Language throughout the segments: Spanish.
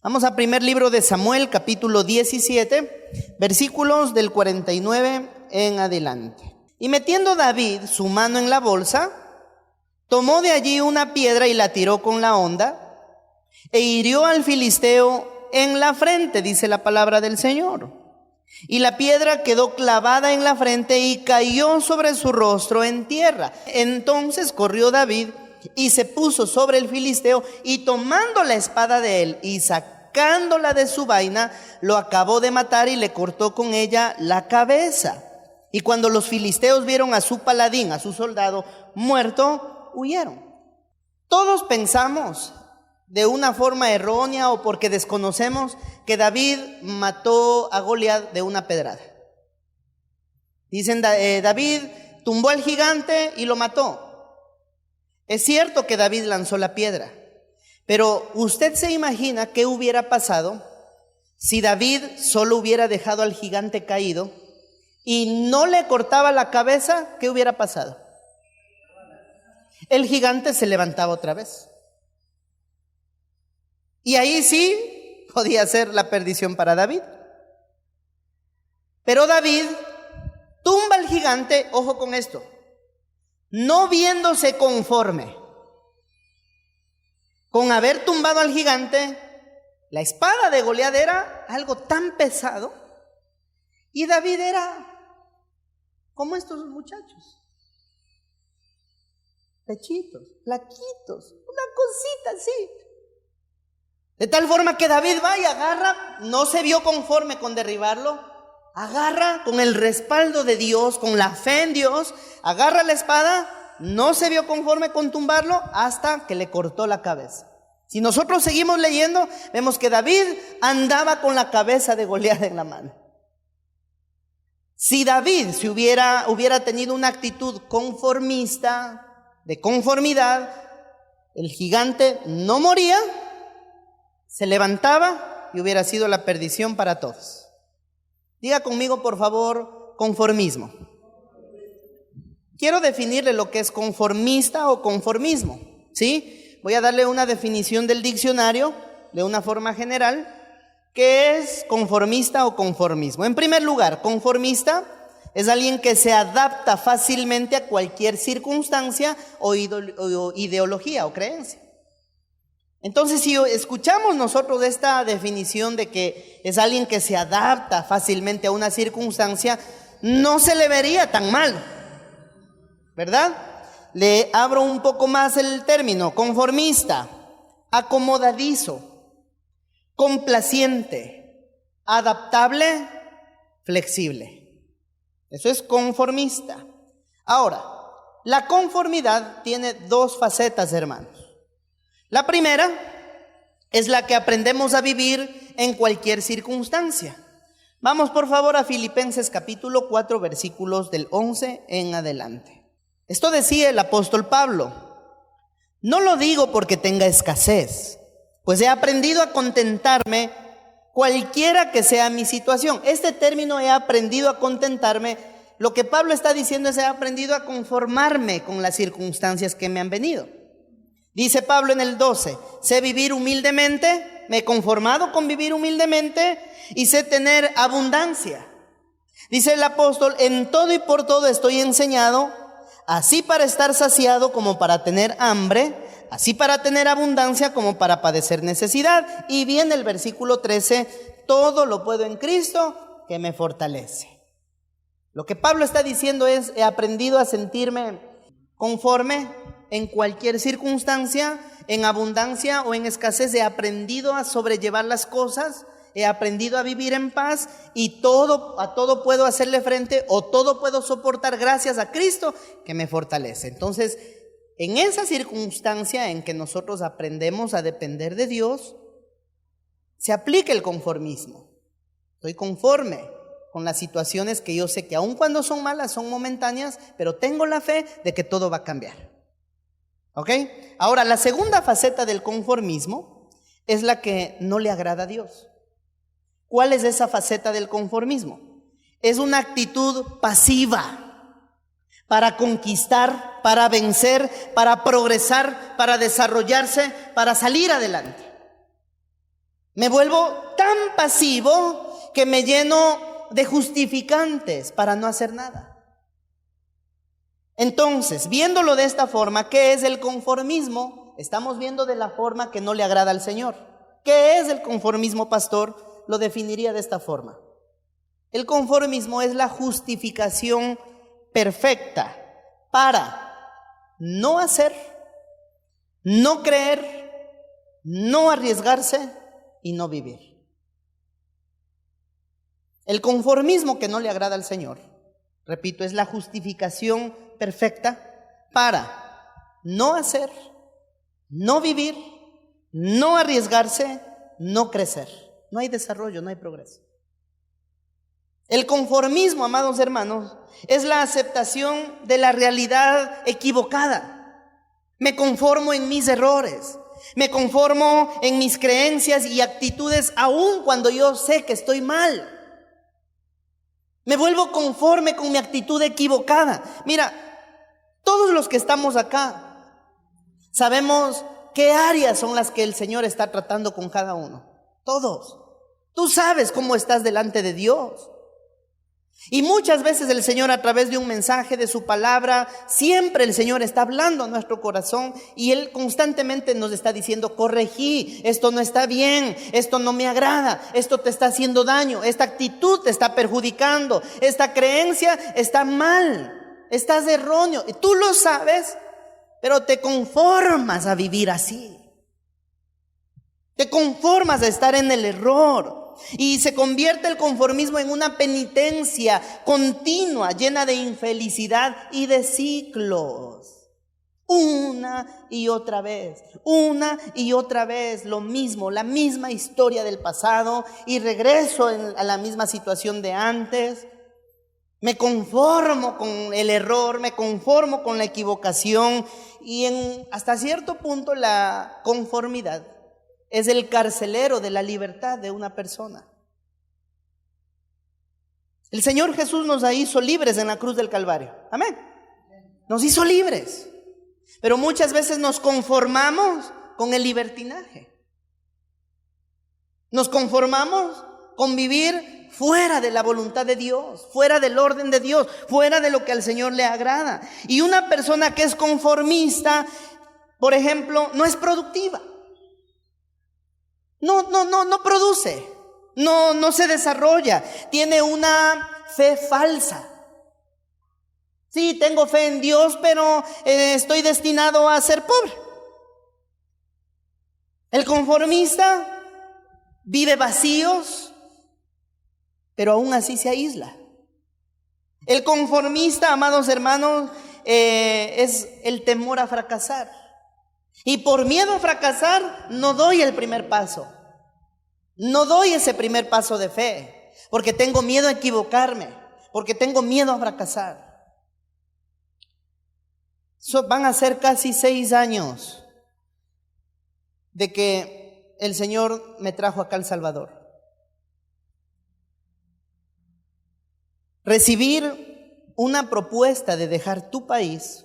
Vamos a primer libro de Samuel, capítulo 17, versículos del 49 en adelante. Y metiendo David su mano en la bolsa, tomó de allí una piedra y la tiró con la honda, e hirió al filisteo en la frente, dice la palabra del Señor. Y la piedra quedó clavada en la frente y cayó sobre su rostro en tierra. Entonces corrió David y se puso sobre el filisteo, y tomando la espada de él y sacándola de su vaina, lo acabó de matar y le cortó con ella la cabeza. Y cuando los filisteos vieron a su paladín, a su soldado muerto, huyeron. Todos pensamos de una forma errónea o porque desconocemos que David mató a Goliat de una pedrada. Dicen, David tumbó al gigante y lo mató. Es cierto que David lanzó la piedra, pero ¿usted se imagina qué hubiera pasado si David solo hubiera dejado al gigante caído y no le cortaba la cabeza? ¿Qué hubiera pasado? El gigante se levantaba otra vez. Y ahí sí podía ser la perdición para David. Pero David tumba al gigante, ojo con esto, no viéndose conforme con haber tumbado al gigante. La espada de Goliat era algo tan pesado y David era como estos muchachos, pechitos, flaquitos, una cosita así. De tal forma que David va y agarra, no se vio conforme con derribarlo, agarra con el respaldo de Dios, con la fe en Dios, agarra la espada, no se vio conforme con tumbarlo hasta que le cortó la cabeza. Si nosotros seguimos leyendo, vemos que David andaba con la cabeza de Goliat en la mano. Si David hubiera tenido una actitud conformista, de conformidad, el gigante no moría, se levantaba y hubiera sido la perdición para todos. Diga conmigo, por favor, conformismo. Quiero definirle lo que es conformista o conformismo, ¿sí? Voy a darle una definición del diccionario de una forma general. ¿Qué es conformista o conformismo? En primer lugar, conformista es alguien que se adapta fácilmente a cualquier circunstancia o ideología o creencia. Entonces, si escuchamos nosotros esta definición de que es alguien que se adapta fácilmente a una circunstancia, no se le vería tan mal, ¿verdad? Le abro un poco más el término: conformista, acomodadizo, complaciente, adaptable, flexible. Eso es conformista. Ahora, la conformidad tiene dos facetas, hermanos. La primera es la que aprendemos a vivir en cualquier circunstancia. Vamos por favor a Filipenses capítulo 4, versículos del 11 en adelante. Esto decía el apóstol Pablo: no lo digo porque tenga escasez, pues he aprendido a contentarme cualquiera que sea mi situación. Este término, he aprendido a contentarme, lo que Pablo está diciendo es: he aprendido a conformarme con las circunstancias que me han venido. Dice Pablo en el 12, sé vivir humildemente, me he conformado con vivir humildemente y sé tener abundancia. Dice el apóstol: en todo y por todo estoy enseñado, así para estar saciado como para tener hambre, así para tener abundancia como para padecer necesidad. Y viene el versículo 13, todo lo puedo en Cristo que me fortalece. Lo que Pablo está diciendo es: he aprendido a sentirme conforme en cualquier circunstancia, en abundancia o en escasez. He aprendido a sobrellevar las cosas, he aprendido a vivir en paz y a todo puedo hacerle frente, o todo puedo soportar gracias a Cristo que me fortalece. Entonces, en esa circunstancia en que nosotros aprendemos a depender de Dios, se aplica el conformismo. Estoy conforme con las situaciones que yo sé que aun cuando son malas, son momentáneas, pero tengo la fe de que todo va a cambiar. ¿Ok? Ahora, la segunda faceta del conformismo es la que no le agrada a Dios. ¿Cuál es esa faceta del conformismo? Es una actitud pasiva para conquistar, para vencer, para progresar, para desarrollarse, para salir adelante. Me vuelvo tan pasivo que me lleno de justificantes para no hacer nada. Entonces, viéndolo de esta forma, ¿qué es el conformismo? Estamos viendo de la forma que no le agrada al Señor. ¿Qué es el conformismo, pastor? Lo definiría de esta forma. El conformismo es la justificación perfecta para no hacer, no creer, no arriesgarse y no vivir. El conformismo que no le agrada al Señor, repito, es la justificación perfecta para no hacer, no vivir, no arriesgarse, no crecer. No hay desarrollo, no hay progreso. El conformismo, amados hermanos, es la aceptación de la realidad equivocada. Me conformo en mis errores, me conformo en mis creencias y actitudes aun cuando yo sé que estoy mal. Me vuelvo conforme con mi actitud equivocada. Mira, todos los que estamos acá sabemos qué áreas son las que el Señor está tratando con cada uno. Todos. Tú sabes cómo estás delante de Dios. Y muchas veces el Señor, a través de un mensaje, de su palabra, siempre el Señor está hablando a nuestro corazón y Él constantemente nos está diciendo: corregí, esto no está bien, esto no me agrada, esto te está haciendo daño, esta actitud te está perjudicando, esta creencia está mal, estás erróneo. Y tú lo sabes, pero te conformas a vivir así. Te conformas a estar en el error. Y se convierte el conformismo en una penitencia continua, llena de infelicidad y de ciclos. Una y otra vez, lo mismo, la misma historia del pasado, y regreso a la misma situación de antes. Me conformo con el error, me conformo con la equivocación, y hasta cierto punto la conformidad es el carcelero de la libertad de una persona. El Señor Jesús nos hizo libres en la cruz del Calvario. Amén. Nos hizo libres. Pero muchas veces nos conformamos con el libertinaje. Nos conformamos con vivir fuera de la voluntad de Dios, fuera del orden de Dios, fuera de lo que al Señor le agrada. Y una persona que es conformista, por ejemplo, no es productiva. No produce, no se desarrolla, tiene una fe falsa. Sí, tengo fe en Dios, pero estoy destinado a ser pobre. El conformista vive vacíos, pero aún así se aísla. El conformista, amados hermanos, es el temor a fracasar. Y por miedo a fracasar, no doy el primer paso. No doy ese primer paso de fe, porque tengo miedo a equivocarme, porque tengo miedo a fracasar. Van a ser casi 6 años de que el Señor me trajo acá a El Salvador. Recibir una propuesta de dejar tu país,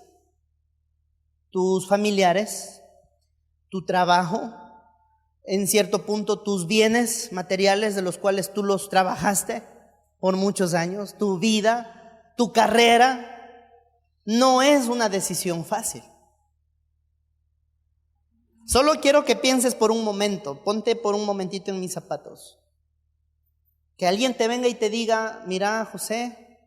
tus familiares, tu trabajo, en cierto punto tus bienes materiales de los cuales tú los trabajaste por muchos años, tu vida, tu carrera, no es una decisión fácil. Solo quiero que pienses por un momento, ponte por un momentito en mis zapatos. Que alguien te venga y te diga: mira José,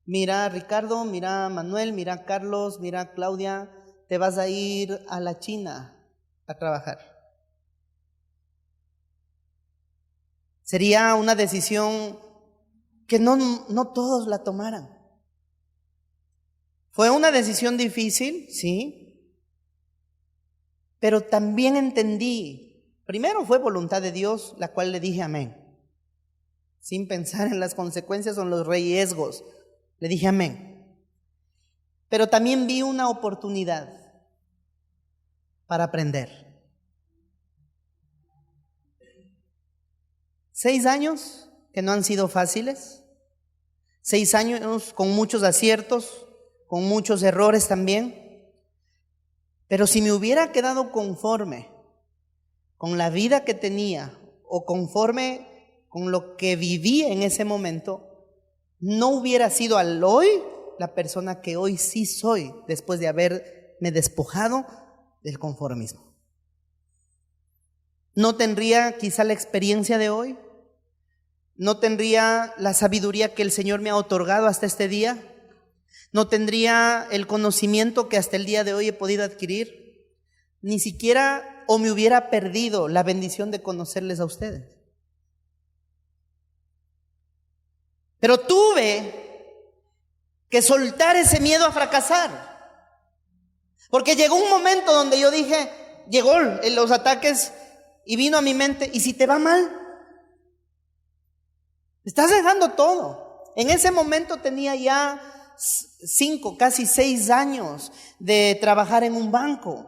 mira Ricardo, mira Manuel, mira Carlos, mira Claudia, te vas a ir a la China a trabajar. Sería una decisión que no todos la tomaran. Fue una decisión difícil, sí, pero también entendí, primero fue voluntad de Dios, la cual le dije amén, sin pensar en las consecuencias o en los riesgos, le dije amén. Pero también vi una oportunidad para aprender. 6 años que no han sido fáciles, 6 años con muchos aciertos, con muchos errores también. Pero si me hubiera quedado conforme con la vida que tenía o conforme con lo que viví en ese momento, no hubiera sido al hoy la persona que hoy sí soy, después de haberme despojado del conformismo. No tendría quizá la experiencia de hoy, no tendría la sabiduría que el Señor me ha otorgado hasta este día, no tendría el conocimiento que hasta el día de hoy he podido adquirir, ni siquiera o me hubiera perdido la bendición de conocerles a ustedes. Pero tuve que soltar ese miedo a fracasar, porque llegó un momento donde yo dije, llegó los ataques y vino a mi mente, ¿y si te va mal? Estás dejando todo. En ese momento tenía ya 5, casi 6 años de trabajar en un banco.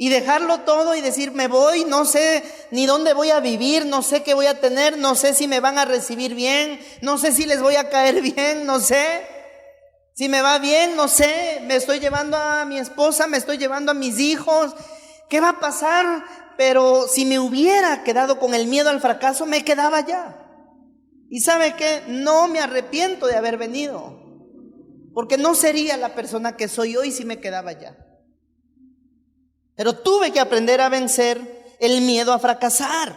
Y dejarlo todo y decir, me voy, no sé ni dónde voy a vivir, no sé qué voy a tener, no sé si me van a recibir bien, no sé si les voy a caer bien, no sé si me va bien, no sé, me estoy llevando a mi esposa, me estoy llevando a mis hijos, ¿qué va a pasar? Pero si me hubiera quedado con el miedo al fracaso, me quedaba allá. Y ¿sabe qué? No me arrepiento de haber venido, porque no sería la persona que soy hoy si me quedaba allá. Pero tuve que aprender a vencer el miedo a fracasar.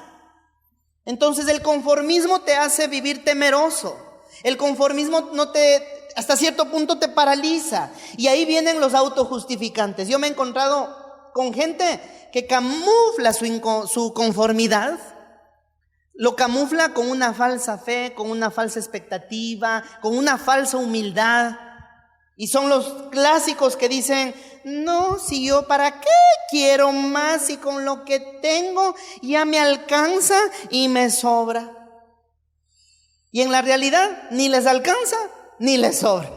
Entonces el conformismo te hace vivir temeroso. El conformismo hasta cierto punto te paraliza. Y ahí vienen los autojustificantes. Yo me he encontrado con gente que camufla su conformidad. Lo camufla con una falsa fe, con una falsa expectativa, con una falsa humildad. Y son los clásicos que dicen, no, si yo para qué quiero más si con lo que tengo ya me alcanza y me sobra. Y en la realidad ni les alcanza ni les sobra.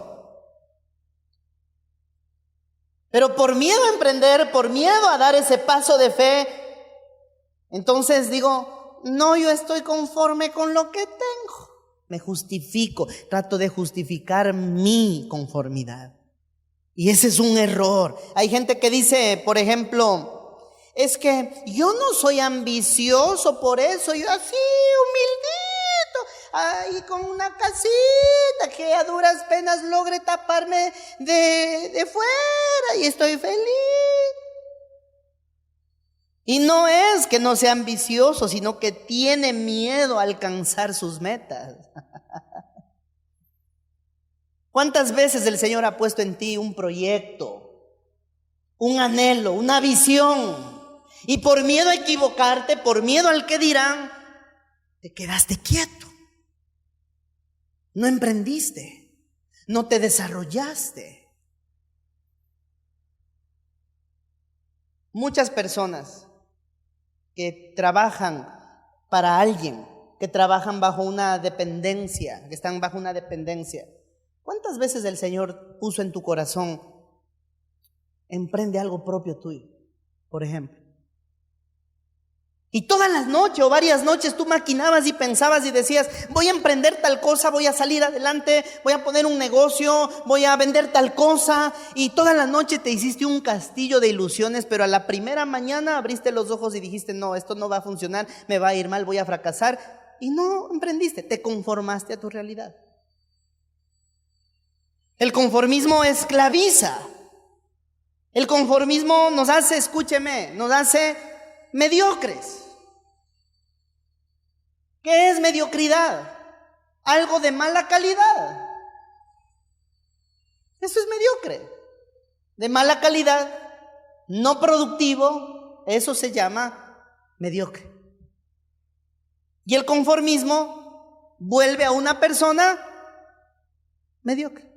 Pero por miedo a emprender, por miedo a dar ese paso de fe, entonces digo, no, yo estoy conforme con lo que tengo. Me justifico, trato de justificar mi conformidad. Y ese es un error. Hay gente que dice, por ejemplo, es que yo no soy ambicioso, por eso yo así, humildito, ahí con una casita que a duras penas logre taparme de fuera y estoy feliz. Y no es que no sea ambicioso, sino que tiene miedo a alcanzar sus metas. ¿Cuántas veces el Señor ha puesto en ti un proyecto, un anhelo, una visión? Y por miedo a equivocarte, por miedo al que dirán, te quedaste quieto. No emprendiste, no te desarrollaste. Muchas personas que trabajan para alguien, que trabajan bajo una dependencia, que están bajo una dependencia. ¿Cuántas veces el Señor puso en tu corazón, emprende algo propio tuyo, por ejemplo? Y todas las noches o varias noches tú maquinabas y pensabas y decías, voy a emprender tal cosa, voy a salir adelante, voy a poner un negocio, voy a vender tal cosa. Y toda la noche te hiciste un castillo de ilusiones, pero a la primera mañana abriste los ojos y dijiste, no, esto no va a funcionar, me va a ir mal, voy a fracasar. Y no emprendiste, te conformaste a tu realidad. El conformismo esclaviza. El conformismo nos hace, escúcheme, nos hace mediocres. ¿Qué es mediocridad? Algo de mala calidad. Eso es mediocre. De mala calidad, no productivo, eso se llama mediocre. Y el conformismo vuelve a una persona mediocre.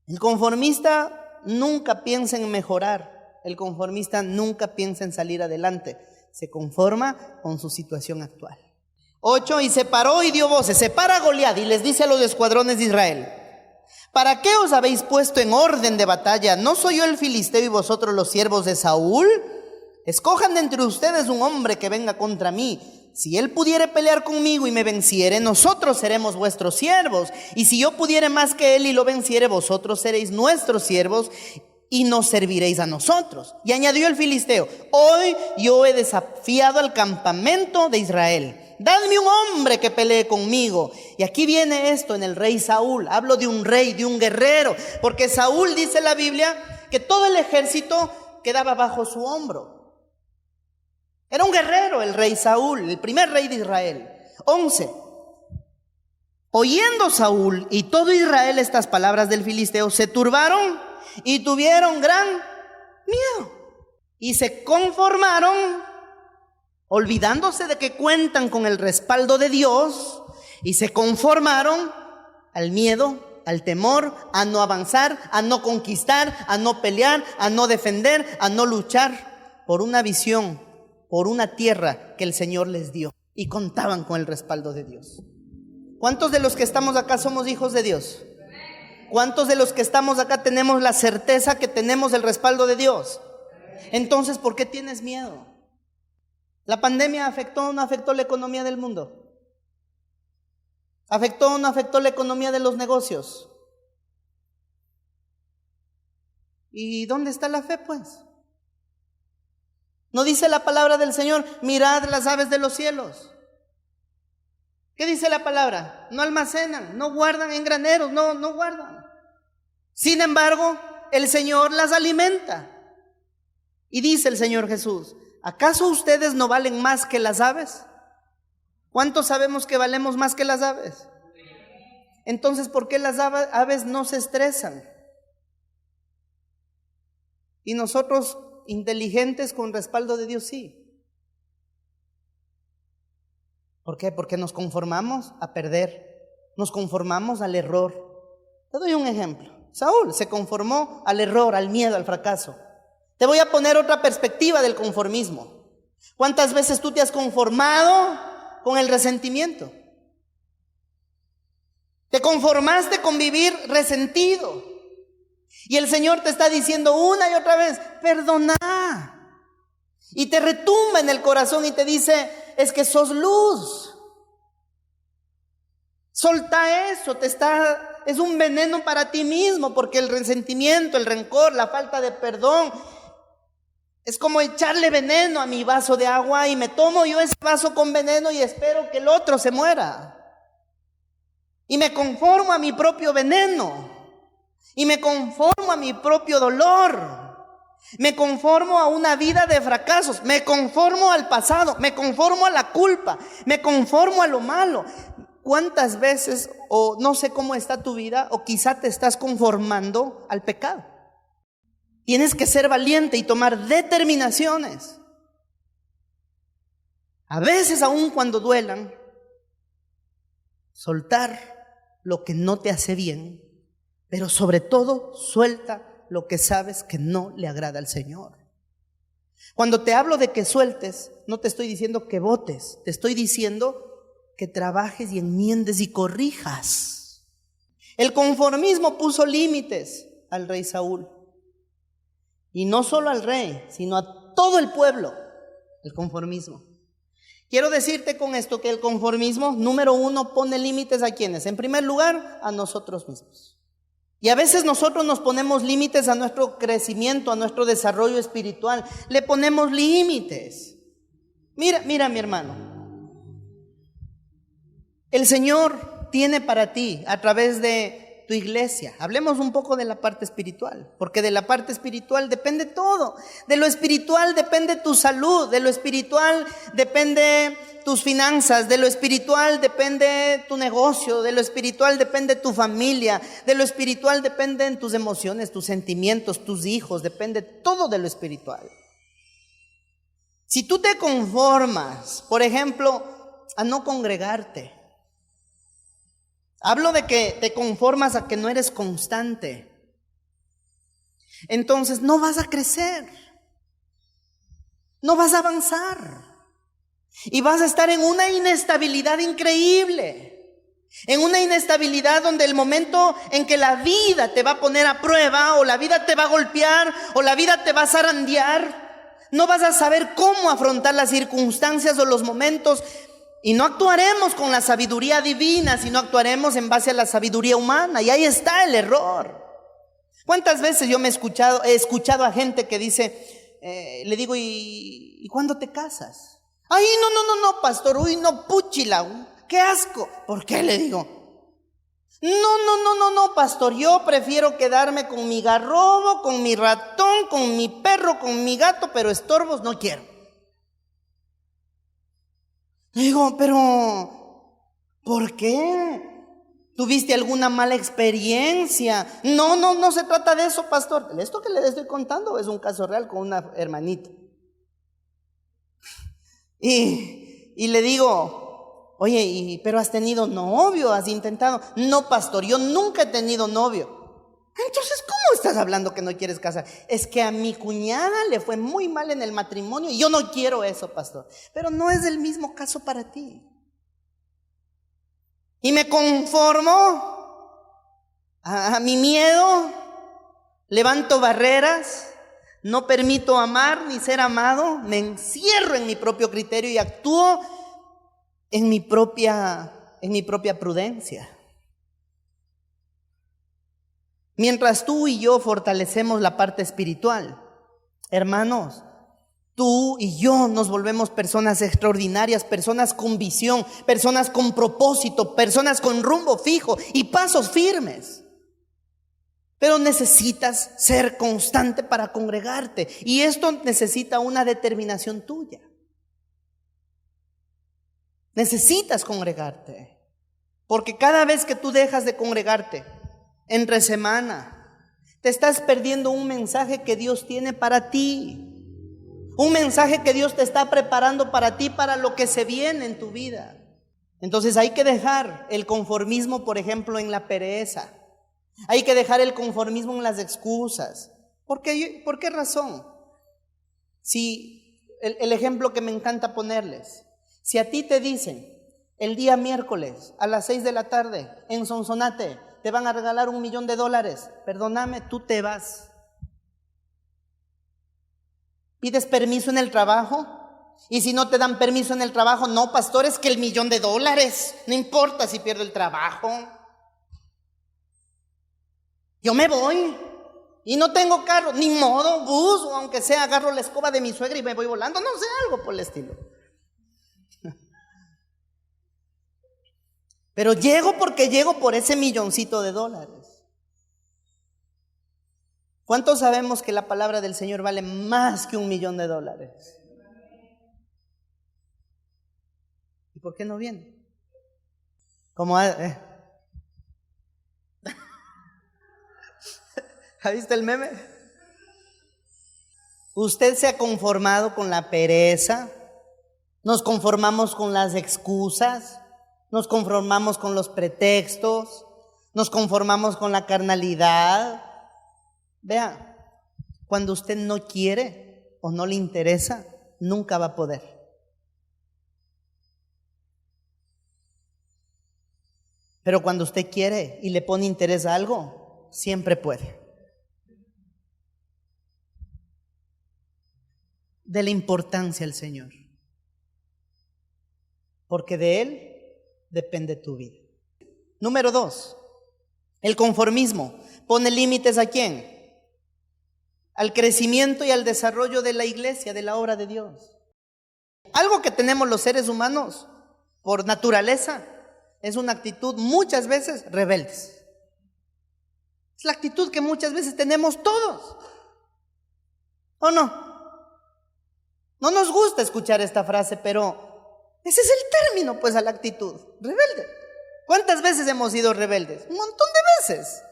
El conformista nunca piensa en mejorar. El conformista nunca piensa en salir adelante. Se conforma con su situación actual. 8, y se paró y dio voces. Se para Goliat y les dice a los escuadrones de Israel, ¿para qué os habéis puesto en orden de batalla? ¿No soy yo el filisteo y vosotros los siervos de Saúl? Escojan de entre ustedes un hombre que venga contra mí. Si él pudiere pelear conmigo y me venciere, nosotros seremos vuestros siervos. Y si yo pudiere más que él y lo venciere, vosotros seréis nuestros siervos. y nos serviréis a nosotros. Y añadió el filisteo: hoy yo he desafiado al campamento de Israel. Dadme un hombre que pelee conmigo. Y aquí viene esto en el rey Saúl. Hablo de un rey, de un guerrero, porque Saúl, dice la Biblia, que todo el ejército quedaba bajo su hombro. Era un guerrero el rey Saúl, el primer rey de Israel. 11. Oyendo Saúl y todo Israel estas palabras del filisteo, se turbaron y tuvieron gran miedo. Y se conformaron, olvidándose de que cuentan con el respaldo de Dios, y se conformaron al miedo, al temor, a no avanzar, a no conquistar, a no pelear, a no defender, a no luchar por una visión, por una tierra que el Señor les dio, y contaban con el respaldo de Dios. ¿Cuántos de los que estamos acá somos hijos de Dios? ¿Cuántos de los que estamos acá tenemos la certeza que tenemos el respaldo de Dios? Entonces, ¿por qué tienes miedo? ¿La pandemia afectó o no afectó la economía del mundo? ¿Afectó o no afectó la economía de los negocios? ¿Y dónde está la fe, pues? ¿No dice la palabra del Señor: mirad las aves de los cielos? ¿Qué dice la palabra? No almacenan, no guardan en graneros, no guardan. Sin embargo, el Señor las alimenta. Y dice el Señor Jesús: ¿acaso ustedes no valen más que las aves? ¿Cuántos sabemos que valemos más que las aves? Entonces, ¿por qué las aves no se estresan? Y nosotros, inteligentes con respaldo de Dios, sí. ¿Por qué? Porque nos conformamos a perder, nos conformamos al error. Te doy un ejemplo. Saúl se conformó al error, al miedo, al fracaso. Te voy a poner otra perspectiva del conformismo. ¿Cuántas veces tú te has conformado con el resentimiento? Te conformaste con vivir resentido. Y el Señor te está diciendo una y otra vez: perdona. Y te retumba en el corazón y te dice: es que sos luz. Solta eso, es un veneno para ti mismo, porque el resentimiento, el rencor, la falta de perdón es como echarle veneno a mi vaso de agua, y me tomo yo ese vaso con veneno y espero que el otro se muera. Y me conformo a mi propio veneno, y me conformo a mi propio dolor. Me conformo a una vida de fracasos, me conformo al pasado, me conformo a la culpa, me conformo a lo malo. ¿Cuántas veces, o no sé cómo está tu vida, o quizá te estás conformando al pecado? Tienes que ser valiente y tomar determinaciones. A veces, aun cuando duelan, soltar lo que no te hace bien, pero sobre todo suelta lo que sabes que no le agrada al Señor. Cuando te hablo de que sueltes, no te estoy diciendo que votes, te estoy diciendo que trabajes y enmiendes y corrijas. El conformismo puso límites al rey Saúl, y no solo al rey, sino a todo el pueblo. El conformismo. Quiero decirte con esto que el conformismo, número uno, pone límites a quienes. En primer lugar, a nosotros mismos. Y a veces nosotros nos ponemos límites a nuestro crecimiento, a nuestro desarrollo espiritual. Le ponemos límites. Mira mi hermano. El Señor tiene para ti, a través de tu iglesia, hablemos un poco de la parte espiritual, porque de la parte espiritual depende todo. De lo espiritual depende tu salud, de lo espiritual depende tus finanzas, de lo espiritual depende tu negocio, de lo espiritual depende tu familia, de lo espiritual dependen tus emociones, tus sentimientos, tus hijos, depende todo de lo espiritual. Si tú te conformas, por ejemplo, a no congregarte, hablo de que te conformas a que no eres constante, entonces no vas a crecer, no vas a avanzar. Y vas a estar en una inestabilidad increíble, en una inestabilidad donde el momento en que la vida te va a poner a prueba, o la vida te va a golpear, o la vida te va a zarandear, no vas a saber cómo afrontar las circunstancias o los momentos, y no actuaremos con la sabiduría divina, sino actuaremos en base a la sabiduría humana, y ahí está el error. ¿Cuántas veces yo he escuchado a gente que dice, le digo, ¿y cuándo te casas? Ay, no, pastor, uy, no, puchila, qué asco. ¿Por qué? Le digo. No, pastor, yo prefiero quedarme con mi garrobo, con mi ratón, con mi perro, con mi gato, pero estorbos no quiero. Le digo, pero ¿por qué? ¿Tuviste alguna mala experiencia? No se trata de eso, pastor. Esto que le estoy contando es un caso real con una hermanita. Y le digo, oye, pero has tenido novio, has intentado. No, pastor, yo nunca he tenido novio. Entonces, ¿cómo estás hablando que no quieres casar? Es que a mi cuñada le fue muy mal en el matrimonio y yo no quiero eso, pastor. Pero no es el mismo caso para ti. Y me conformo a mi miedo, levanto barreras, no permito amar ni ser amado, me encierro en mi propio criterio y actúo en mi propia prudencia. Mientras tú y yo fortalecemos la parte espiritual, hermanos, tú y yo nos volvemos personas extraordinarias, personas con visión, personas con propósito, personas con rumbo fijo y pasos firmes. Pero necesitas ser constante para congregarte y esto necesita una determinación tuya. Necesitas congregarte, porque cada vez que tú dejas de congregarte entre semana, te estás perdiendo un mensaje que Dios tiene para ti. Un mensaje que Dios te está preparando para ti, para lo que se viene en tu vida. Entonces hay que dejar el conformismo, por ejemplo, en la pereza. Hay que dejar el conformismo en las excusas. ¿Por qué razón? Si el ejemplo que me encanta ponerles, si a ti te dicen el día miércoles a las 6 de la tarde en Sonsonate te van a regalar $1,000,000, perdóname, tú te vas. ¿Pides permiso en el trabajo? Y si no te dan permiso en el trabajo, no, pastor, es que el $1,000,000, no importa si pierdo el trabajo. Yo me voy y no tengo carro, ni modo, bus, o aunque sea agarro la escoba de mi suegra y me voy volando, no sé, algo por el estilo. Pero llego porque llego por ese $1,000,000. ¿Cuántos sabemos que la palabra del Señor vale más que $1,000,000? ¿Y por qué no viene? Como ¿has visto el meme? Usted se ha conformado con la pereza, nos conformamos con las excusas, nos conformamos con los pretextos, nos conformamos con la carnalidad. Vea, cuando usted no quiere o no le interesa, nunca va a poder. Pero cuando usted quiere y le pone interés a algo, siempre puede. Dele importancia al Señor, porque de Él depende tu vida. Número 2, el conformismo pone límites ¿a quién? Al crecimiento y al desarrollo de la iglesia, de la obra de Dios. Algo que tenemos los seres humanos por naturaleza es una actitud muchas veces rebeldes. Es la actitud que muchas veces tenemos todos, ¿o no? No nos gusta escuchar esta frase, pero ese es el término, pues, a la actitud, rebelde. ¿Cuántas veces hemos sido rebeldes? Un montón de veces.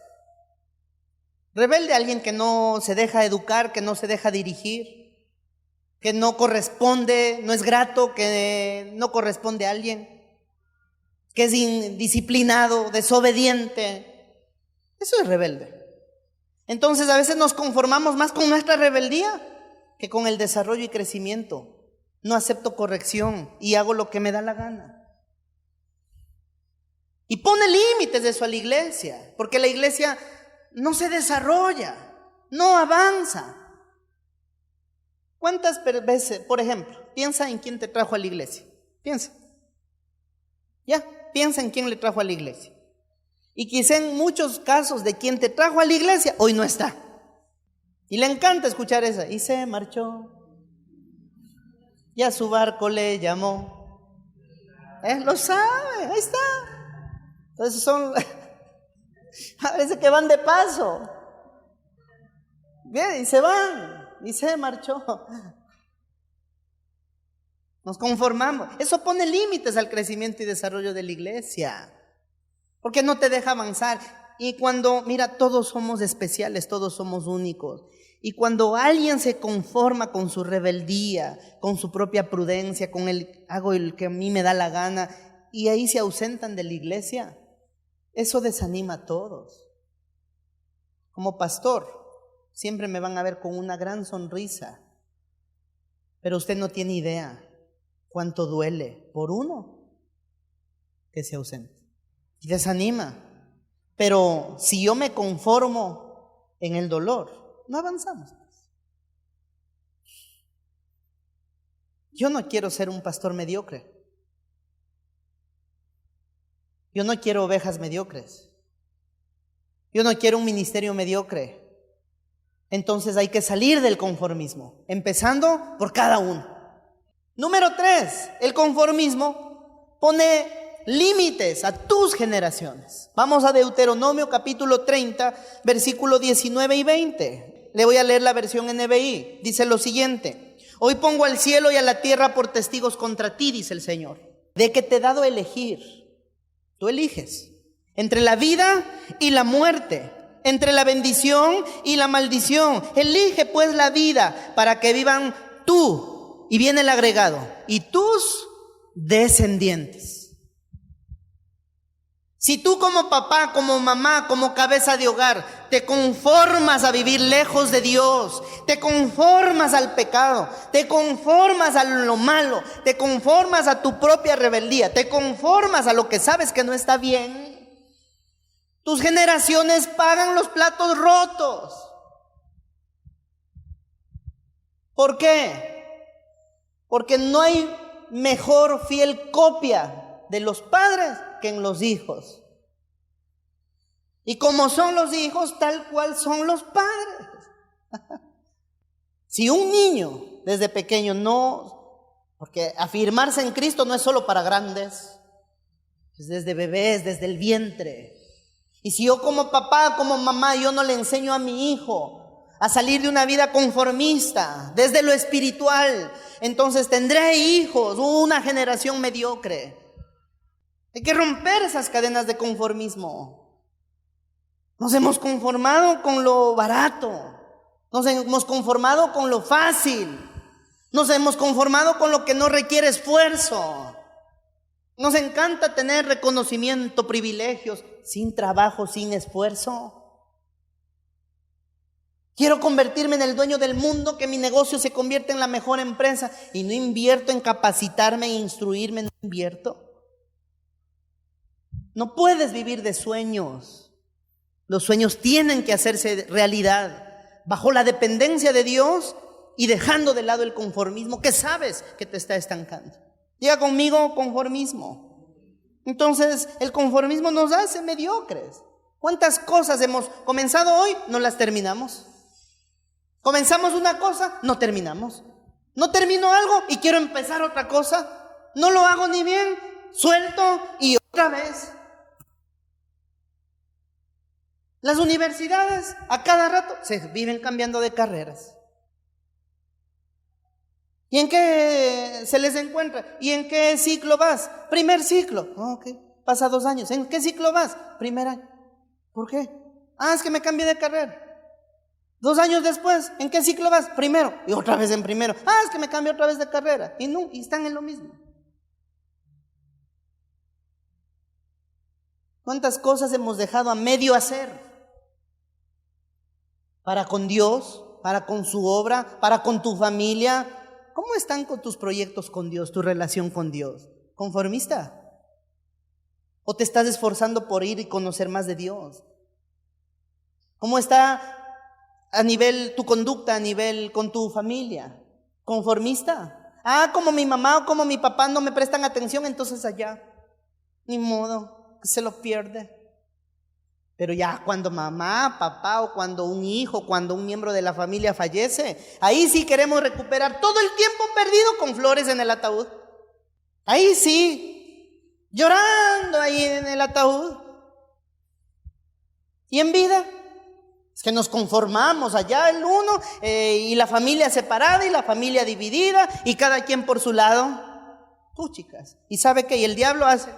Rebelde a alguien que no se deja educar, que no se deja dirigir, que no corresponde, no es grato, que no corresponde a alguien, que es indisciplinado, desobediente. Eso es rebelde. Entonces a veces nos conformamos más con nuestra rebeldía que con el desarrollo y crecimiento. No acepto corrección y hago lo que me da la gana. Y pone límites de eso a la iglesia, porque la iglesia no se desarrolla, no avanza. ¿Cuántas veces, por ejemplo, piensa en quién te trajo a la iglesia? Piensa en quién le trajo a la iglesia. Y quizá en muchos casos de quien te trajo a la iglesia, hoy no está. Y le encanta escuchar esa. Y se marchó. Y a su barco le llamó. Lo sabe, ahí está. Entonces son a veces que van de paso. Bien, y se van. Y se marchó. Nos conformamos. Eso pone límites al crecimiento y desarrollo de la iglesia. Porque no te deja avanzar. Y cuando, mira, todos somos especiales, todos somos únicos. Y cuando alguien se conforma con su rebeldía, con su propia prudencia, con hago el que a mí me da la gana, y ahí se ausentan de la iglesia, eso desanima a todos. Como pastor, siempre me van a ver con una gran sonrisa, pero usted no tiene idea cuánto duele por uno que se ausente. Y desanima. Pero si yo me conformo en el dolor, no avanzamos. Yo no quiero ser un pastor mediocre. Yo no quiero ovejas mediocres. Yo no quiero un ministerio mediocre. Entonces hay que salir del conformismo, empezando por cada uno. Número 3, el conformismo pone límites a tus generaciones. Vamos a Deuteronomio capítulo 30, versículo 19 y 20. Le voy a leer la versión NBI. Dice lo siguiente: hoy pongo al cielo y a la tierra por testigos contra ti, dice el Señor, de que te he dado a elegir. Tú eliges entre la vida y la muerte, entre la bendición y la maldición. Elige pues la vida para que vivan tú, y viene el agregado, y tus descendientes. Si tú como papá, como mamá, como cabeza de hogar, te conformas a vivir lejos de Dios, te conformas al pecado, te conformas a lo malo, te conformas a tu propia rebeldía, te conformas a lo que sabes que no está bien, tus generaciones pagan los platos rotos. ¿Por qué? Porque no hay mejor fiel copia de los padres que en los hijos. Y como son los hijos, tal cual son los padres. Si un niño desde pequeño porque afirmarse en Cristo no es solo para grandes, es desde bebés, desde el vientre. Y si yo como papá, como mamá, yo no le enseño a mi hijo a salir de una vida conformista, desde lo espiritual, entonces tendré hijos, una generación mediocre. Hay que romper esas cadenas de conformismo. Nos hemos conformado con lo barato, nos hemos conformado con lo fácil, nos hemos conformado con lo que no requiere esfuerzo. Nos encanta tener reconocimiento, privilegios, sin trabajo, sin esfuerzo. Quiero convertirme en el dueño del mundo, que mi negocio se convierta en la mejor empresa, y no invierto en capacitarme e instruirme, no invierto. No puedes vivir de sueños. Los sueños tienen que hacerse realidad bajo la dependencia de Dios y dejando de lado el conformismo que sabes que te está estancando. Diga conmigo: conformismo. Entonces el conformismo nos hace mediocres. ¿Cuántas cosas hemos comenzado hoy? No las terminamos. Comenzamos una cosa, no terminamos. No termino algo y quiero empezar otra cosa. No lo hago ni bien, suelto y otra vez. Las universidades a cada rato se viven cambiando de carreras. ¿Y en qué se les encuentra? ¿Y en qué ciclo vas? Primer ciclo. Ok, pasa 2 años. ¿En qué ciclo vas? Primer año. ¿Por qué? Es que me cambié de carrera. 2 años después, ¿en qué ciclo vas? Primero. Y otra vez en primero. Es que me cambié otra vez de carrera. Y están en lo mismo. ¿Cuántas cosas hemos dejado a medio hacer? Para con Dios, para con su obra, para con tu familia. ¿Cómo están con tus proyectos con Dios, tu relación con Dios? ¿Conformista? ¿O te estás esforzando por ir y conocer más de Dios? ¿Cómo está a nivel tu conducta, a nivel con tu familia? ¿Conformista? Como mi mamá o como mi papá no me prestan atención, entonces allá, ni modo, se lo pierde. Pero ya cuando mamá, papá o cuando un hijo, cuando un miembro de la familia fallece, ahí sí queremos recuperar todo el tiempo perdido con flores en el ataúd. Ahí sí, llorando ahí en el ataúd. Y en vida, es que nos conformamos allá el uno y la familia separada y la familia dividida y cada quien por su lado. Chicas. ¿Y sabe qué? Y el diablo hace...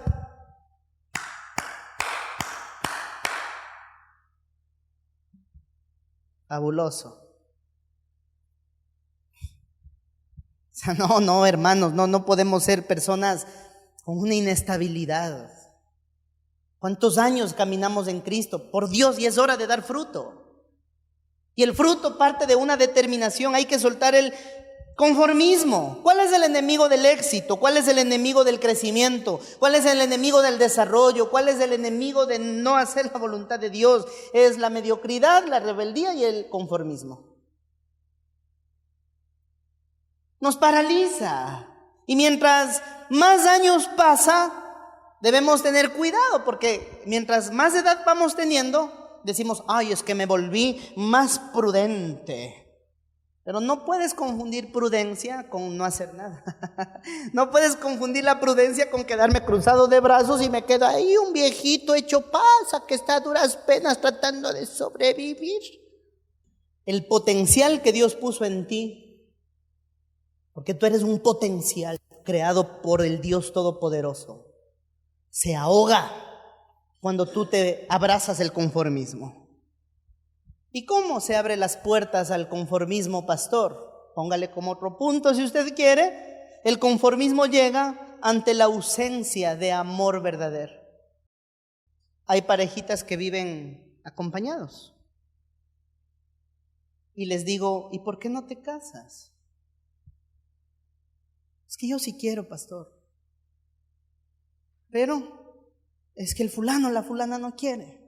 Fabuloso. O sea, no, hermanos, no podemos ser personas con una inestabilidad. ¿Cuántos años caminamos en Cristo? Por Dios, y es hora de dar fruto. Y el fruto parte de una determinación. Hay que soltar el conformismo. ¿Cuál es el enemigo del éxito? ¿Cuál es el enemigo del crecimiento? ¿Cuál es el enemigo del desarrollo? ¿Cuál es el enemigo de no hacer la voluntad de Dios? Es la mediocridad, la rebeldía y el conformismo. Nos paraliza. Y mientras más años pasa, debemos tener cuidado, porque mientras más edad vamos teniendo, decimos, ay, es que me volví más prudente. Pero no puedes confundir prudencia con no hacer nada. No puedes confundir la prudencia con quedarme cruzado de brazos y me quedo ahí un viejito hecho pasa que está a duras penas tratando de sobrevivir. El potencial que Dios puso en ti, porque tú eres un potencial creado por el Dios Todopoderoso, se ahoga cuando tú te abrazas el conformismo. ¿Y cómo se abren las puertas al conformismo, pastor? Póngale como otro punto si usted quiere. El conformismo llega ante la ausencia de amor verdadero. Hay parejitas que viven acompañados. Y les digo, ¿y por qué no te casas? Es que yo sí quiero, pastor. Pero es que el fulano, la fulana no quiere.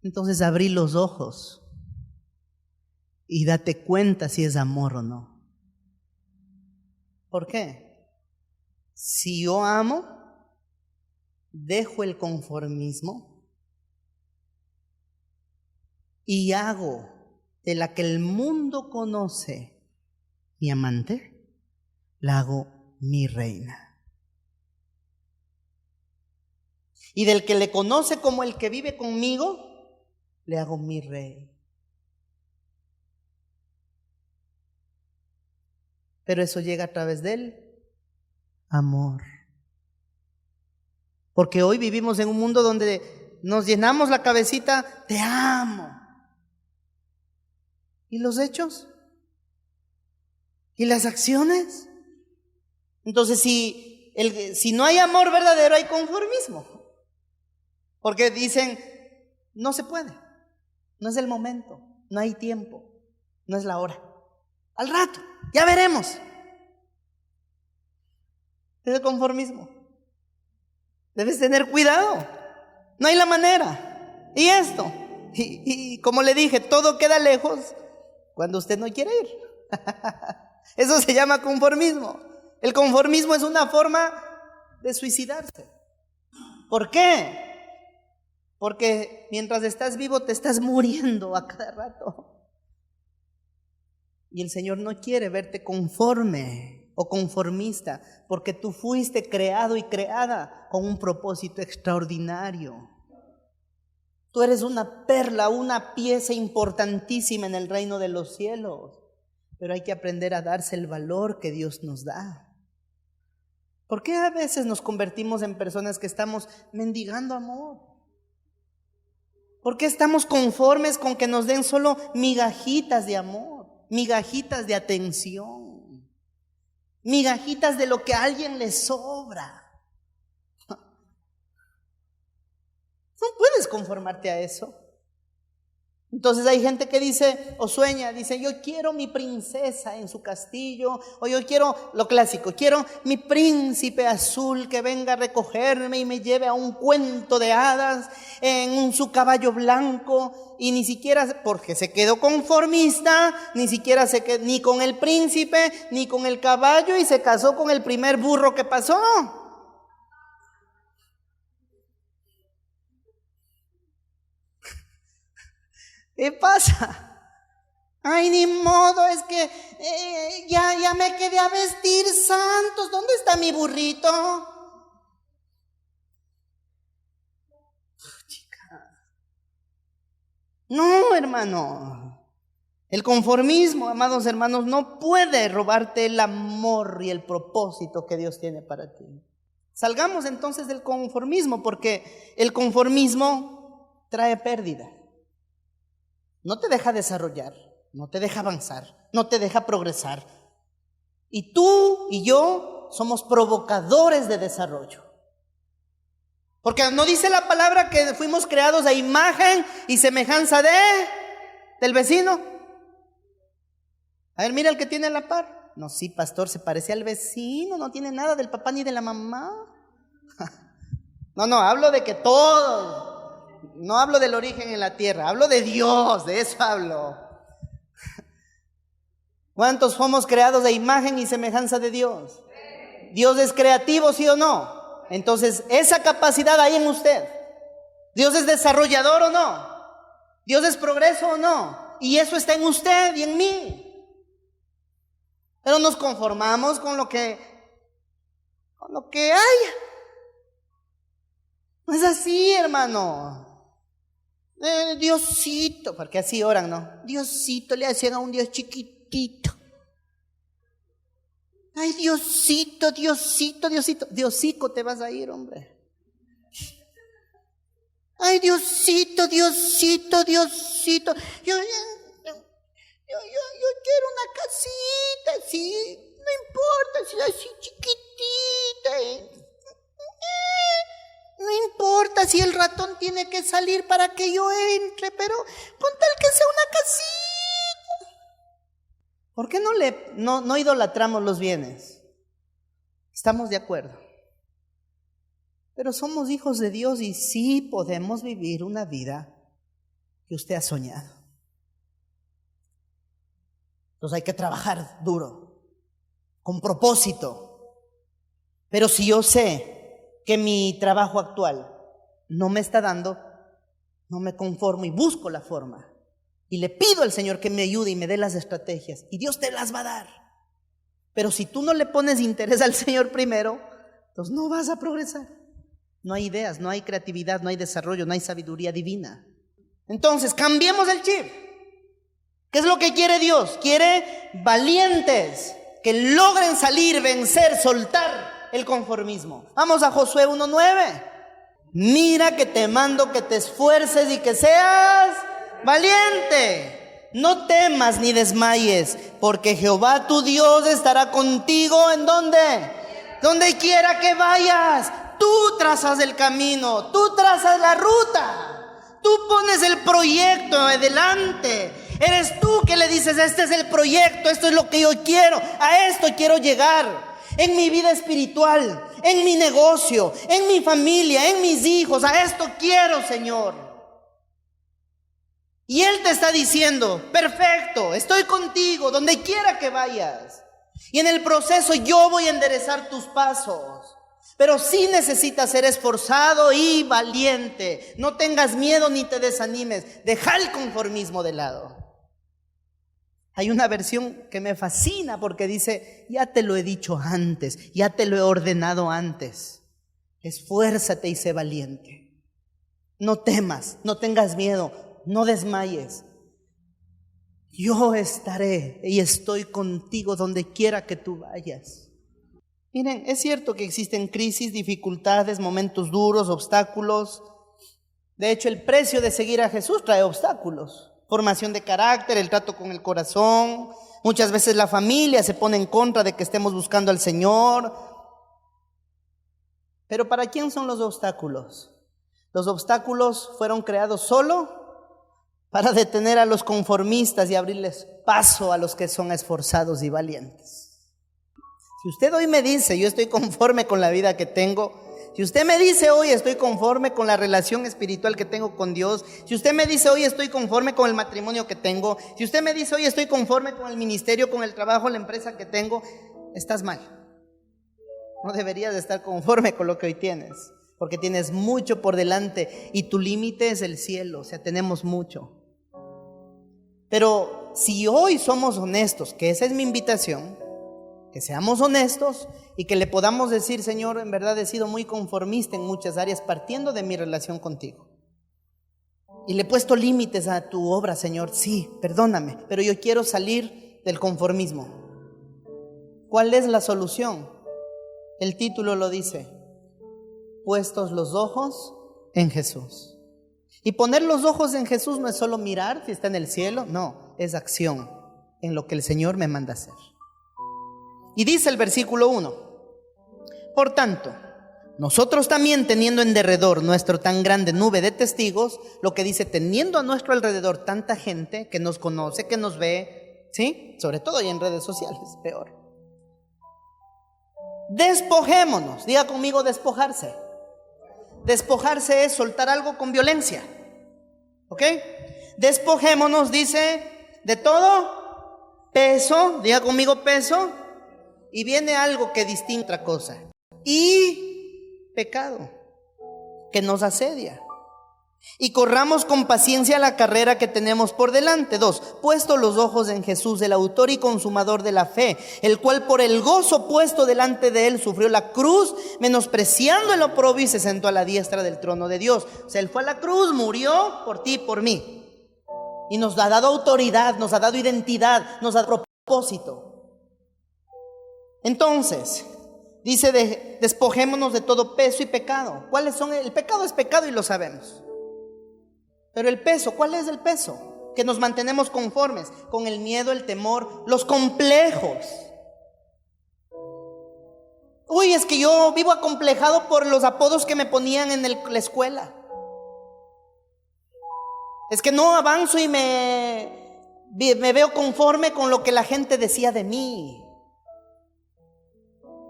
Entonces abrí los ojos y date cuenta si es amor o no. ¿Por qué? Si yo amo, dejo el conformismo y hago de la que el mundo conoce mi amante, la hago mi reina. Y del que le conoce como el que vive conmigo, le hago mi rey. Pero eso llega a través del amor. Porque hoy vivimos en un mundo donde nos llenamos la cabecita, te amo. ¿Y los hechos? ¿Y las acciones? Entonces, si no hay amor verdadero, hay conformismo. Porque dicen, no se puede. No es el momento, no hay tiempo, no es la hora. Al rato, ya veremos. Es el conformismo. Debes tener cuidado. No hay la manera. Y esto, y como le dije, todo queda lejos cuando usted no quiere ir. Eso se llama conformismo. El conformismo es una forma de suicidarse. ¿Por qué? Porque mientras estás vivo te estás muriendo a cada rato. Y el Señor no quiere verte conforme o conformista, porque tú fuiste creado y creada con un propósito extraordinario. Tú eres una perla, una pieza importantísima en el reino de los cielos. Pero hay que aprender a darse el valor que Dios nos da. ¿Por qué a veces nos convertimos en personas que estamos mendigando amor? ¿Por qué estamos conformes con que nos den solo migajitas de amor, migajitas de atención, migajitas de lo que a alguien le sobra? No puedes conformarte a eso. Entonces hay gente que dice o sueña, dice, yo quiero mi princesa en su castillo, o yo quiero lo clásico, quiero mi príncipe azul que venga a recogerme y me lleve a un cuento de hadas en su caballo blanco, y ni siquiera, porque se quedó conformista, ni siquiera se quedó ni con el príncipe ni con el caballo, y se casó con el primer burro que pasó. ¿Qué pasa? Ay, ni modo, es que ya me quedé a vestir santos. ¿Dónde está mi burrito? No, hermano. El conformismo, amados hermanos, no puede robarte el amor y el propósito que Dios tiene para ti. Salgamos entonces del conformismo, porque el conformismo trae pérdida. No te deja desarrollar, no te deja avanzar, no te deja progresar. Y tú y yo somos provocadores de desarrollo. Porque no dice la palabra que fuimos creados a imagen y semejanza del vecino. A ver, mira el que tiene a la par. No, sí, pastor, se parece al vecino, no tiene nada del papá ni de la mamá. No, hablo de que todos, no hablo del origen en la tierra, hablo de Dios, de eso hablo. ¿Cuántos somos creados de imagen y semejanza de Dios? ¿Dios es creativo, sí o no? Entonces, esa capacidad hay en usted. ¿Dios es desarrollador o no? ¿Dios es progreso o no? Y eso está en usted y en mí. Pero nos conformamos con lo que haya. No es así, hermano. Diosito, porque así oran, ¿no? Diosito, le hacen a un Dios chiquitito. Ay, Diosito, Diosito, Diosito. Diosico te vas a ir, hombre. Ay, Diosito, Diosito, Diosito. Yo quiero una casita, sí. No importa si es así chiquitita. No importa si el ratón tiene que salir para que yo entre, pero con tal que sea una casita. ¿Por qué no idolatramos los bienes? Estamos de acuerdo. Pero somos hijos de Dios y sí podemos vivir una vida que usted ha soñado. Entonces hay que trabajar duro, con propósito. Pero si yo sé que mi trabajo actual no me está dando, no me conformo y busco la forma. Y le pido al Señor que me ayude y me dé las estrategias. Y Dios te las va a dar. Pero si tú no le pones interés al Señor primero, entonces no vas a progresar. No hay ideas, no hay creatividad, no hay desarrollo, no hay sabiduría divina. Entonces, cambiemos el chip. ¿Qué es lo que quiere Dios? Quiere valientes que logren salir, vencer, soltar el conformismo. Vamos a Josué 1:9. Mira que te mando que te esfuerces y que seas valiente. No temas ni desmayes, porque Jehová tu Dios estará contigo en donde quiera que vayas. Tú trazas el camino, tú trazas la ruta, tú pones el proyecto adelante. Eres tú que le dices, este es el proyecto, esto es lo que yo quiero, a esto quiero llegar. En mi vida espiritual, en mi negocio, en mi familia, en mis hijos, a esto quiero, Señor. Y Él te está diciendo, perfecto, estoy contigo, donde quiera que vayas. Y en el proceso yo voy a enderezar tus pasos. Pero sí necesitas ser esforzado y valiente. No tengas miedo ni te desanimes. Deja el conformismo de lado. Hay una versión que me fascina porque dice, ya te lo he dicho antes, ya te lo he ordenado antes. Esfuérzate y sé valiente. No temas, no tengas miedo, no desmayes. Yo estaré y estoy contigo donde quiera que tú vayas. Miren, es cierto que existen crisis, dificultades, momentos duros, obstáculos. De hecho, el precio de seguir a Jesús trae obstáculos. Formación de carácter, el trato con el corazón. Muchas veces la familia se pone en contra de que estemos buscando al Señor. Pero ¿para quién son los obstáculos? Los obstáculos fueron creados solo para detener a los conformistas y abrirles paso a los que son esforzados y valientes. Si usted hoy me dice, yo estoy conforme con la vida que tengo, si usted me dice hoy estoy conforme con la relación espiritual que tengo con Dios, si usted me dice hoy estoy conforme con el matrimonio que tengo, si usted me dice hoy estoy conforme con el ministerio, con el trabajo, la empresa que tengo, estás mal. No deberías de estar conforme con lo que hoy tienes, porque tienes mucho por delante y tu límite es el cielo, o sea, tenemos mucho. Pero si hoy somos honestos, que esa es mi invitación, que seamos honestos y que le podamos decir: Señor, en verdad he sido muy conformista en muchas áreas partiendo de mi relación contigo. Y le he puesto límites a tu obra, Señor. Sí, perdóname, pero yo quiero salir del conformismo. ¿Cuál es la solución? El título lo dice: puestos los ojos en Jesús. Y poner los ojos en Jesús no es solo mirar si está en el cielo, no, es acción en lo que el Señor me manda hacer. Y dice el versículo 1: por tanto, nosotros también, teniendo en derredor nuestro tan grande nube de testigos, lo que dice, teniendo a nuestro alrededor tanta gente que nos conoce, que nos ve, ¿sí? Sobre todo y en redes sociales, peor. Despojémonos. Diga conmigo: despojarse. Despojarse es soltar algo con violencia. ¿Ok? Despojémonos, dice, de todo peso. Diga conmigo: peso. Y viene algo que distingue otra cosa. Y pecado que nos asedia. Y corramos con paciencia la carrera que tenemos por delante. 2, puesto los ojos en Jesús, el autor y consumador de la fe, el cual por el gozo puesto delante de él sufrió la cruz, menospreciando el oprobio, y se sentó a la diestra del trono de Dios. O sea, él fue a la cruz, murió por ti y por mí. Y nos ha dado autoridad, nos ha dado identidad, nos ha dado propósito. Entonces, dice: despojémonos de todo peso y pecado. ¿Cuáles son? El pecado es pecado y lo sabemos. Pero el peso, ¿cuál es el peso? Que nos mantenemos conformes con el miedo, el temor, los complejos. Uy, es que yo vivo acomplejado por los apodos que me ponían en la escuela. Es que no avanzo y me veo conforme con lo que la gente decía de mí.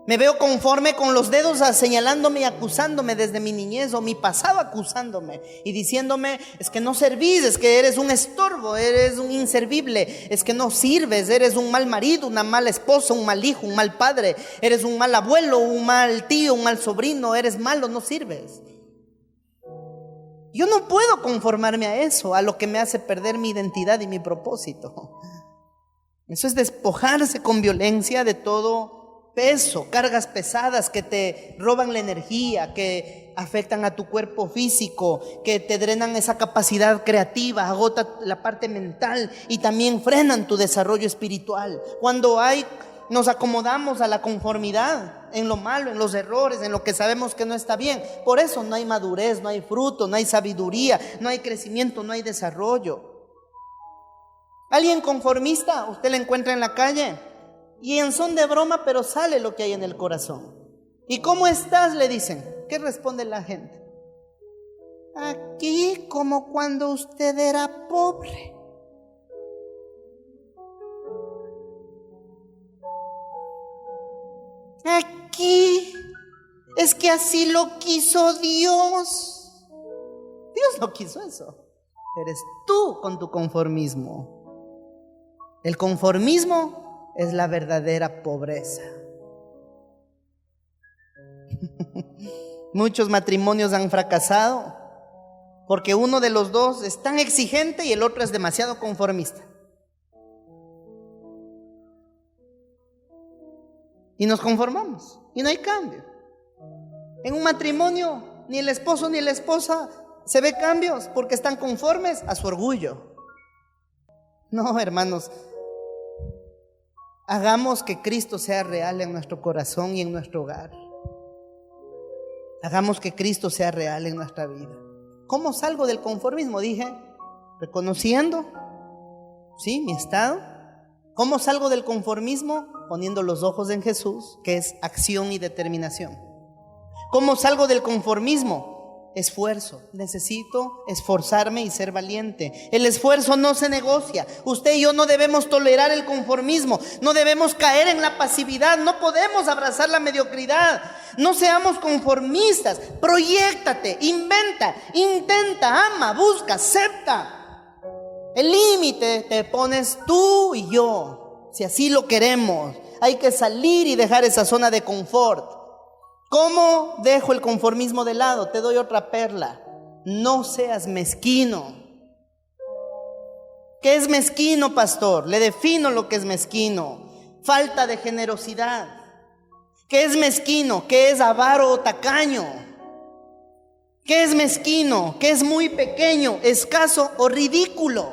Me veo conforme con los dedos señalándome y acusándome desde mi niñez, o mi pasado acusándome y diciéndome: es que no servís, es que eres un estorbo, eres un inservible, es que no sirves, eres un mal marido, una mala esposa, un mal hijo, un mal padre, eres un mal abuelo, un mal tío, un mal sobrino, eres malo, no sirves. Yo no puedo conformarme a eso, a lo que me hace perder mi identidad y mi propósito. Eso es despojarse con violencia de todo peso, cargas pesadas que te roban la energía, que afectan a tu cuerpo físico, que te drenan esa capacidad creativa, agotan la parte mental y también frenan tu desarrollo espiritual. Cuando nos acomodamos a la conformidad en lo malo, en los errores, en lo que sabemos que no está bien. Por eso no hay madurez, no hay fruto, no hay sabiduría, no hay crecimiento, no hay desarrollo. Alguien conformista, usted le encuentra en la calle y en son de broma, pero sale lo que hay en el corazón. ¿Y cómo estás?, le dicen. ¿Qué responde la gente? Aquí como cuando usted era pobre. Aquí es que así lo quiso Dios. Dios no quiso eso. Eres tú con tu conformismo. El conformismo es la verdadera pobreza. Muchos matrimonios han fracasado porque uno de los dos es tan exigente y el otro es demasiado conformista. Y nos conformamos y no hay cambio. En un matrimonio ni el esposo ni la esposa se ve cambios porque están conformes a su orgullo. No, hermanos, hagamos que Cristo sea real en nuestro corazón y en nuestro hogar. Hagamos que Cristo sea real en nuestra vida. ¿Cómo salgo del conformismo? Dije, reconociendo, ¿sí?, mi estado. ¿Cómo salgo del conformismo? Poniendo los ojos en Jesús, que es acción y determinación. ¿Cómo salgo del conformismo? Esfuerzo. Necesito esforzarme y ser valiente. El esfuerzo no se negocia. Usted y yo no debemos tolerar el conformismo. No debemos caer en la pasividad. No podemos abrazar la mediocridad. No seamos conformistas. Proyéctate, inventa, intenta, ama, busca, acepta. El límite te pones tú y yo, si así lo queremos. Hay que salir y dejar esa zona de confort. ¿Cómo dejo el conformismo de lado? Te doy otra perla. No seas mezquino. ¿Qué es mezquino, pastor? Le defino lo que es mezquino. Falta de generosidad. ¿Qué es mezquino? ¿Qué es avaro o tacaño? ¿Qué es mezquino? ¿Qué es muy pequeño, escaso o ridículo?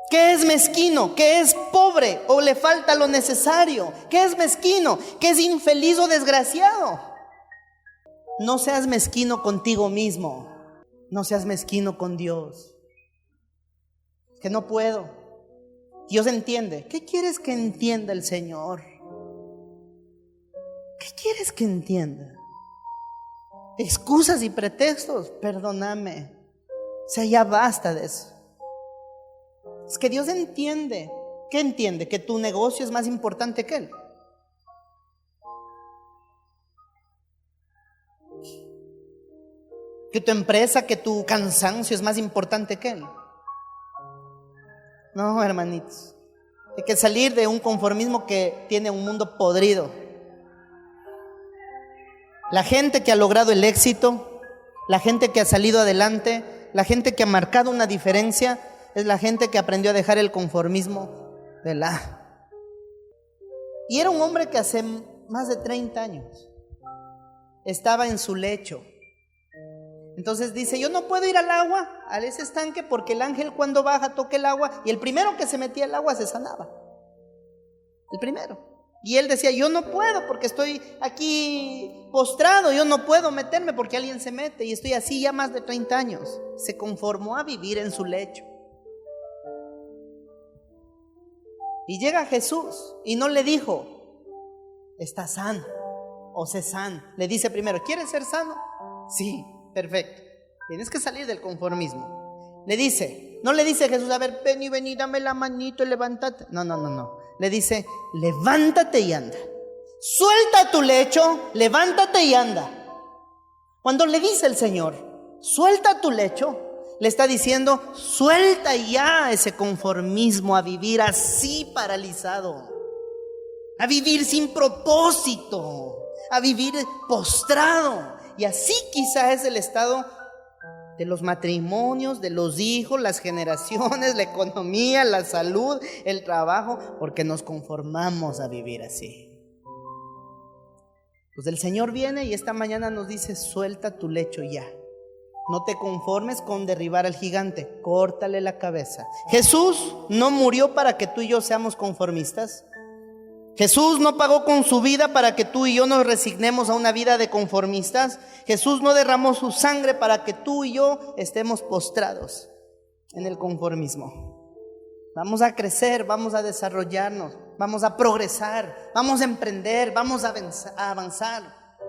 ¿Qué es mezquino? ¿Qué es pobre o le falta lo necesario? ¿Qué es mezquino? ¿Qué es infeliz o desgraciado? No seas mezquino contigo mismo. No seas mezquino con Dios. Que no puedo. Dios entiende. ¿Qué quieres que entienda el Señor? ¿Qué quieres que entienda? Excusas y pretextos. Perdóname. O sea, ya basta de eso. Es que Dios entiende. ¿Qué entiende? Que tu negocio es más importante que Él. Que tu empresa, que tu cansancio es más importante que Él. No, hermanitos. Hay que salir de un conformismo que tiene un mundo podrido. La gente que ha logrado el éxito, la gente que ha salido adelante, la gente que ha marcado una diferencia, es la gente que aprendió a dejar el conformismo de lado. Y era un hombre que hace más de 30 años estaba en su lecho. Entonces dice, yo no puedo ir al agua, a ese estanque, porque el ángel cuando baja toca el agua y el primero que se metía al agua se sanaba. El primero. Y él decía, yo no puedo porque estoy aquí postrado, yo no puedo meterme porque alguien se mete, y estoy así ya más de 30 años. Se conformó a vivir en su lecho. Y llega Jesús y no le dijo, está sano o sé sano. Le dice primero, ¿quieres ser sano? Sí, perfecto. Tienes que salir del conformismo. Le dice, no le dice Jesús, a ver, ven y dame la manito y levántate. No. Le dice, levántate y anda. Suelta tu lecho, levántate y anda. Cuando le dice el Señor, suelta tu lecho, le está diciendo, suelta ya ese conformismo a vivir así paralizado, a vivir sin propósito, a vivir postrado. Y así quizá es el estado de los matrimonios, de los hijos, las generaciones, la economía, la salud, el trabajo, porque nos conformamos a vivir así. Pues el Señor viene y esta mañana nos dice, suelta tu lecho ya. No te conformes con derribar al gigante, córtale la cabeza. Jesús no murió para que tú y yo seamos conformistas. Jesús no pagó con su vida para que tú y yo nos resignemos a una vida de conformistas. Jesús no derramó su sangre para que tú y yo estemos postrados en el conformismo. Vamos a crecer, vamos a desarrollarnos, vamos a progresar, vamos a emprender, vamos a avanzar.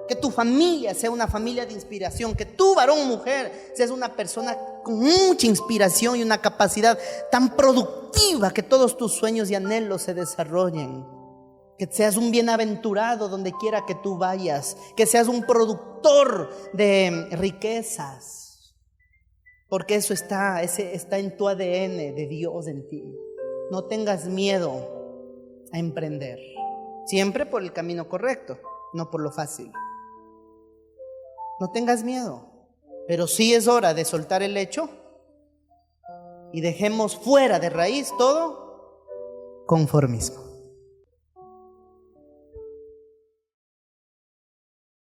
Que tu familia sea una familia de inspiración, que tú, varón o mujer, seas una persona con mucha inspiración y una capacidad tan productiva que todos tus sueños y anhelos se desarrollen. Que seas un bienaventurado donde quiera que tú vayas, que seas un productor de riquezas, porque eso está en tu ADN de Dios en ti. No tengas miedo a emprender, siempre por el camino correcto, no por lo fácil. No tengas miedo, pero sí es hora de soltar el lecho y dejemos fuera de raíz todo conformismo.